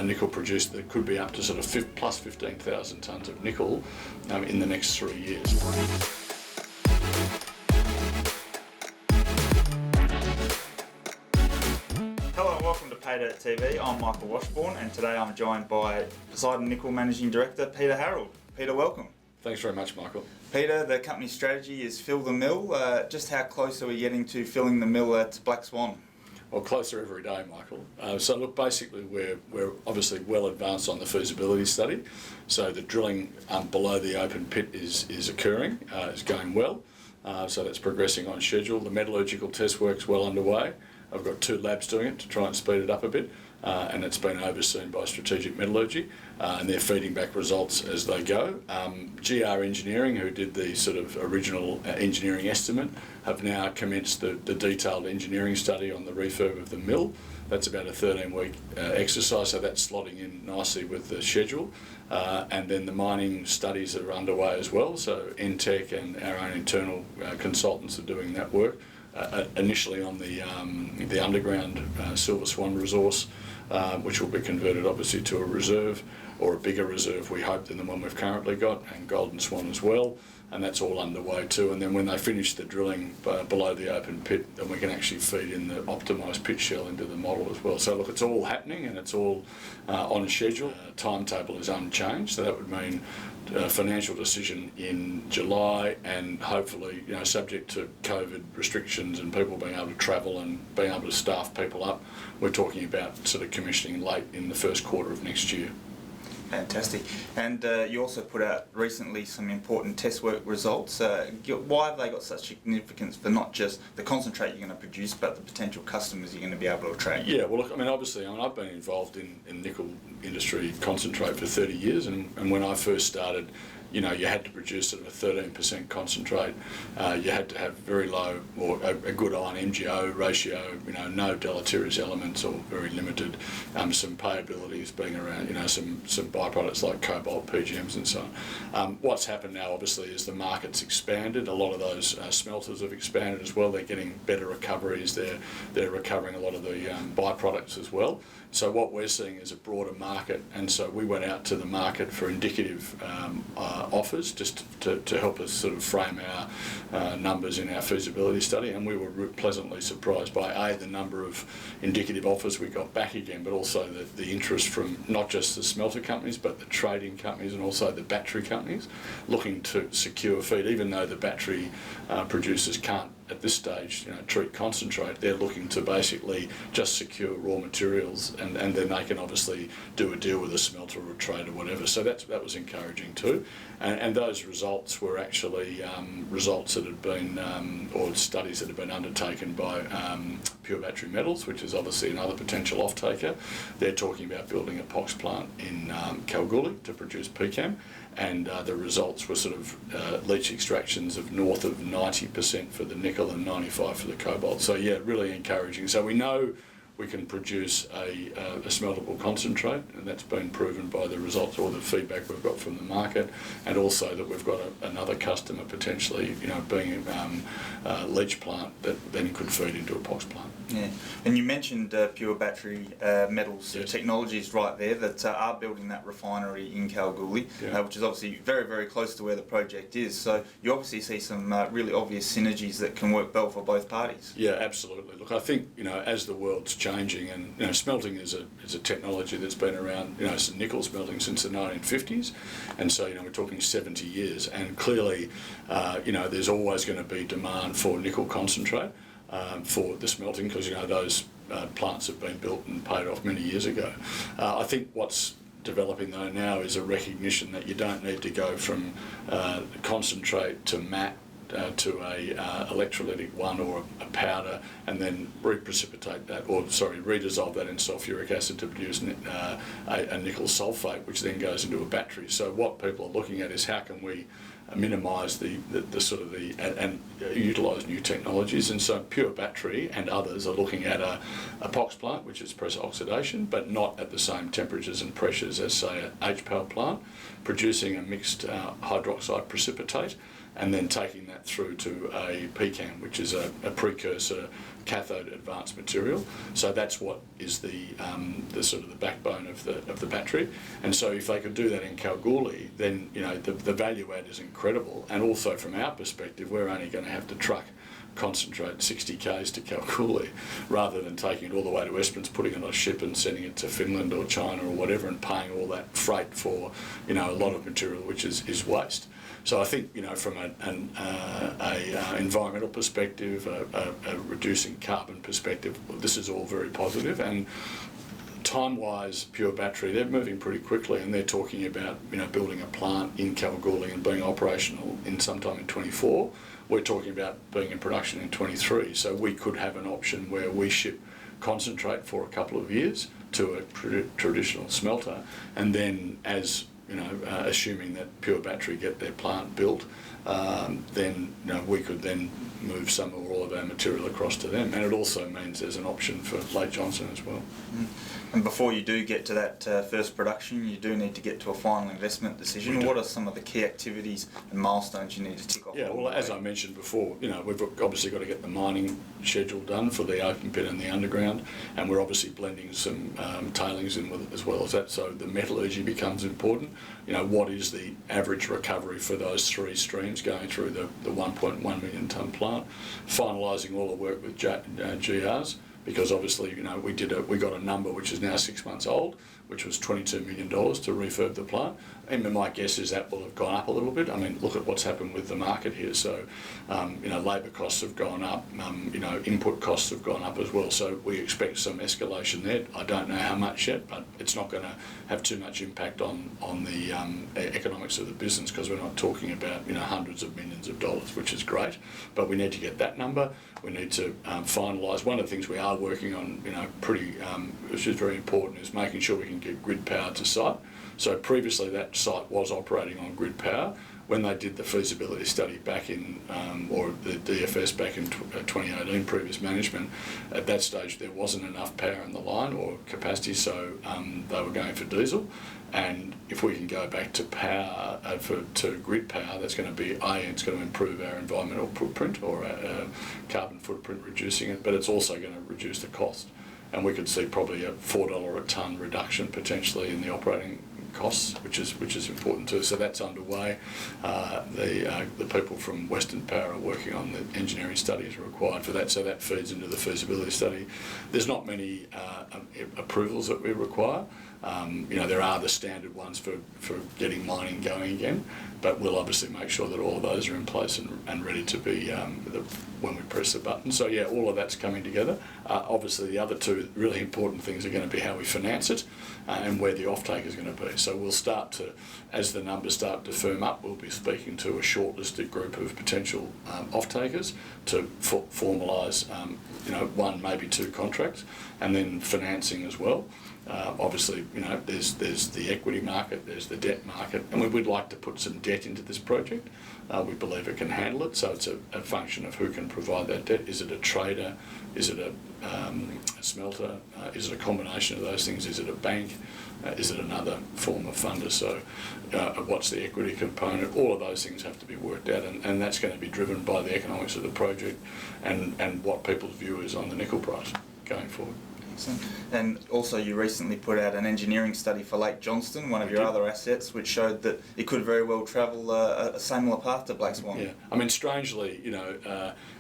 a nickel producer that could be up to sort of plus 15,000 tonnes of nickel in the next 3 years. Hello and welcome to Paydirt TV. I'm Michael Washbourne and today I'm joined by Poseidon Nickel Managing Director Peter Harold. Peter, welcome. Thanks very much, Michael. Peter, the company's strategy is fill the mill. Just how close are we getting to filling the mill at Black Swan? Well, closer every day, Michael. So look, basically we're obviously well advanced on the feasibility study. So the drilling below the open pit is occurring, is going well. So that's progressing on schedule. The metallurgical test work's well underway. I've got 2 labs doing it to try and speed it up a bit, and it's been overseen by Strategic Metallurgy, and they're feeding back results as they go. GR Engineering, who did the sort of original engineering estimate, have now commenced the detailed engineering study on the refurb of the mill. That's about a 13-week exercise, so that's slotting in nicely with the schedule. And then the mining studies are underway as well, so NTEC and our own internal consultants are doing that work. Initially on the underground Silver Swan resource, which will be converted obviously to a reserve, or a bigger reserve we hope than the one we've currently got, and Golden Swan as well, and that's all underway too. And then when they finish the drilling below the open pit, then we can actually feed in the optimised pit shell into the model as well. So look, it's all happening and it's all on schedule. Timetable is unchanged, so that would mean a financial decision in July, and hopefully, subject to COVID restrictions and people being able to travel and being able to staff people up, we're talking about sort of commissioning late in the first quarter of next year. Fantastic. And you also put out recently some important test work results. Why have they got such significance for not just the concentrate you're going to produce, but the potential customers you're going to be able to attract? Yeah, well, look, obviously, I've been involved in nickel industry concentrate for 30 years, and when I first started, you had to produce sort of a 13% concentrate. You had to have very low or a good ion MgO ratio, no deleterious elements or very limited. Some payabilities being around, some byproducts like cobalt, PGMs and so on. What's happened now obviously is the market's expanded. A lot of those smelters have expanded as well. They're getting better recoveries. They're recovering a lot of the byproducts as well. So what we're seeing is a broader market, and so we went out to the market for indicative offers just to help us sort of frame our numbers in our feasibility study, and we were pleasantly surprised by the number of indicative offers we got back again, but also the interest from not just the smelter companies but the trading companies and also the battery companies looking to secure feed. Even though the battery producers can't at this stage treat concentrate, they're looking to basically just secure raw materials, and then they can obviously do a deal with a smelter or a trade or whatever. So that was encouraging too, and those results were actually results that had been or studies that had been undertaken by Pure Battery Metals, which is obviously another potential off-taker. They're talking about building a POX plant in Kalgoorlie to produce PCAM, and the results were sort of leach extractions of north of 90% for the nickel and 95% for the cobalt. So yeah, really encouraging. So we know we can produce a smeltable concentrate, and that's been proven by the results or the feedback we've got from the market, and also that we've got another customer potentially, being a leach plant that then could feed into a POX plant. Yeah, and you mentioned Pure Battery Metals Technologies right there that are building that refinery in Kalgoorlie, which is obviously very, very close to where the project is. So you obviously see some really obvious synergies that can work well for both parties. Yeah, absolutely. Look, I think as the world's changing, and smelting is a technology that's been around, nickel smelting since the 1950s, and so we're talking 70 years, and clearly there's always going to be demand for nickel concentrate for the smelting, because those plants have been built and paid off many years ago. I think what's developing though now is a recognition that you don't need to go from concentrate to matte to a electrolytic one or a powder, and then reprecipitate that, or redissolve that in sulfuric acid to produce a nickel sulfate, which then goes into a battery. So what people are looking at is how can we minimise and utilise new technologies, and so Pure Battery and others are looking at a POX plant, which is pressure oxidation, but not at the same temperatures and pressures as say an HPAL plant, producing a mixed hydroxide precipitate, and then taking that through to a PCAM, which is a precursor cathode advanced material. So that's what is the sort of the backbone of the battery. And so if they could do that in Kalgoorlie, then the value add is incredible. And also from our perspective, we're only going to have to truck concentrate 60 k's to Kalgoorlie rather than taking it all the way to Esperance, putting it on a ship and sending it to Finland or China or whatever, and paying all that freight for a lot of material which is waste. So I think from an environmental perspective, a reducing carbon perspective, this is all very positive. And time-wise, Pure Battery, they're moving pretty quickly, and they're talking about building a plant in Kalgoorlie and being operational in sometime in 24. We're talking about being in production in 23. So we could have an option where we ship concentrate for a couple of years to a traditional smelter, and then assuming that Pure Battery get their plant built, then we could then move some or all of our material across to them. And it also means there's an option for Lake Johnson as well. And before you do get to that first production, you do need to get to a final investment decision. What are some of the key activities and milestones you need to tick off? Yeah, well, as I mentioned before, we've obviously got to get the mining schedule done for the open pit and the underground, and we're obviously blending some tailings in with as well as that, so the metallurgy becomes important. What is the average recovery for those three streams going through the 1.1 million tonne plant? Finalising all the work with GRs, because obviously we got a number which is now 6 months old, which was $22 million to refurb the plant. And my guess is that will have gone up a little bit. I mean, look at what's happened with the market here. So, labour costs have gone up, input costs have gone up as well. So we expect some escalation there. I don't know how much yet, but it's not going to have too much impact on the economics of the business, because we're not talking about hundreds of millions of dollars, which is great. But we need to get that number. We need to finalise. One of the things we are working on, which is very important, is making sure we can get grid power to site. So previously that site was operating on grid power. When they did the feasibility study back in, or the DFS back in 2018, previous management, at that stage there wasn't enough power in the line or capacity, so they were going for diesel. And if we can go back to power, to grid power, that's going to be, it's going to improve our environmental footprint or our carbon footprint, reducing it, but it's also going to reduce the cost. And we could see probably a $4 a tonne reduction potentially in the operating costs, which is important too. So that's underway. The people from Western Power are working on the engineering studies required for that, so that feeds into the feasibility study. There's not many approvals that we require. There are the standard ones for getting mining going again, but we'll obviously make sure that all of those are in place and ready to be when we press the button. So yeah, all of that's coming together. Obviously the other two really important things are going to be how we finance it and where the offtake is going to be. So we'll start to, as the numbers start to firm up, we'll be speaking to a shortlisted group of potential off-takers to formalise one, maybe two contracts, and then financing as well. Obviously, there's the equity market, there's the debt market, and we would like to put some debt into this project. We believe it can handle it, so it's a function of who can provide that debt. Is it a trader? Is it a smelter? Is it a combination of those things? Is it a bank? Is it another form of funder? So what's the equity component? All of those things have to be worked out, and that's going to be driven by the economics of the project and what people's view is on the nickel price going forward. And also you recently put out an engineering study for Lake Johnston, one of your other assets, which showed that it could very well travel a similar path to Black Swan. Yeah, I mean, strangely,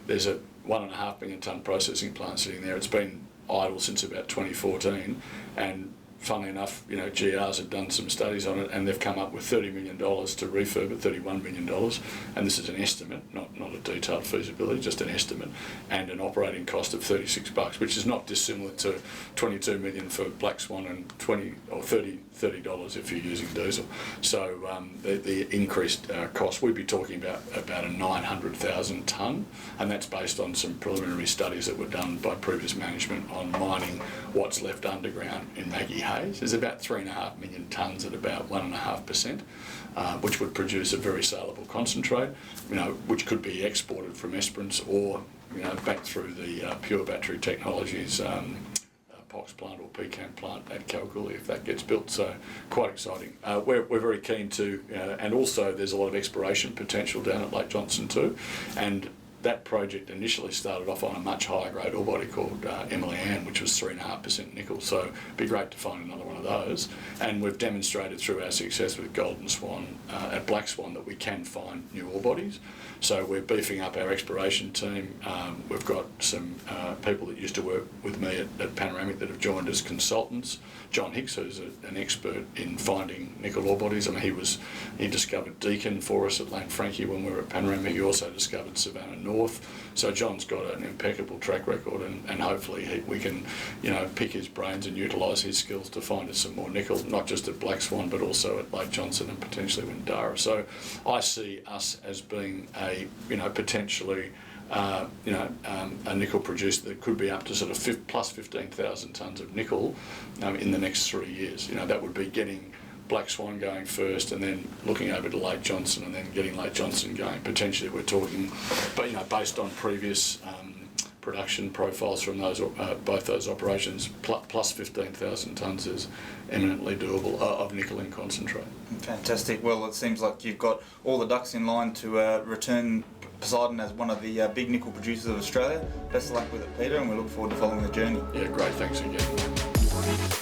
there's a 1.5 million tonne processing plant sitting there. It's been idle since about 2014, and funnily enough, GRs have done some studies on it, and they've come up with $30 million to refurb it, $31 million, and this is an estimate, not a detailed feasibility, just an estimate, and an operating cost of $36, which is not dissimilar to $22 million for Black Swan and $20 or $30 if you're using diesel. So the increased cost, we'd be talking about a 900,000 tonne, and that's based on some preliminary studies that were done by previous management on mining what's left underground in Maggie Hayes. There's about 3.5 million tonnes at about 1.5%, which would produce a very saleable concentrate, which could be exported from Esperance or back through the Pure Battery Technologies POX plant or pecan plant at Kalgoorlie if that gets built. So quite exciting. We're very keen to, and also there's a lot of exploration potential down at Lake Johnson too. And that project initially started off on a much higher grade ore body called Emily Ann, which was 3.5% nickel. So it'd be great to find another one of those. And we've demonstrated through our success with Golden Swan at Black Swan that we can find new ore bodies. So we're beefing up our exploration team. We've got some people that used to work with me at Panoramic that have joined as consultants. John Hicks, who's an expert in finding nickel ore bodies. I mean, he discovered Deakin for us at Lanfranchi when we were at Panoramic. He also discovered Savannah North. So John's got an impeccable track record, and hopefully we can, pick his brains and utilise his skills to find us some more nickel, not just at Black Swan but also at Lake Johnson and potentially Windara. So I see us as being a, potentially a nickel producer that could be up to sort of plus 15,000 tonnes of nickel in the next 3 years. That would be getting Black Swan going first and then looking over to Lake Johnson and then getting Lake Johnson going. Potentially we're talking, but based on previous production profiles from those both those operations, plus 15,000 tonnes is eminently doable of nickel in concentrate. Fantastic. Well, it seems like you've got all the ducks in line to return Poseidon as one of the big nickel producers of Australia. Best of luck with it, Peter, and we look forward to following the journey. Yeah, great. Thanks again.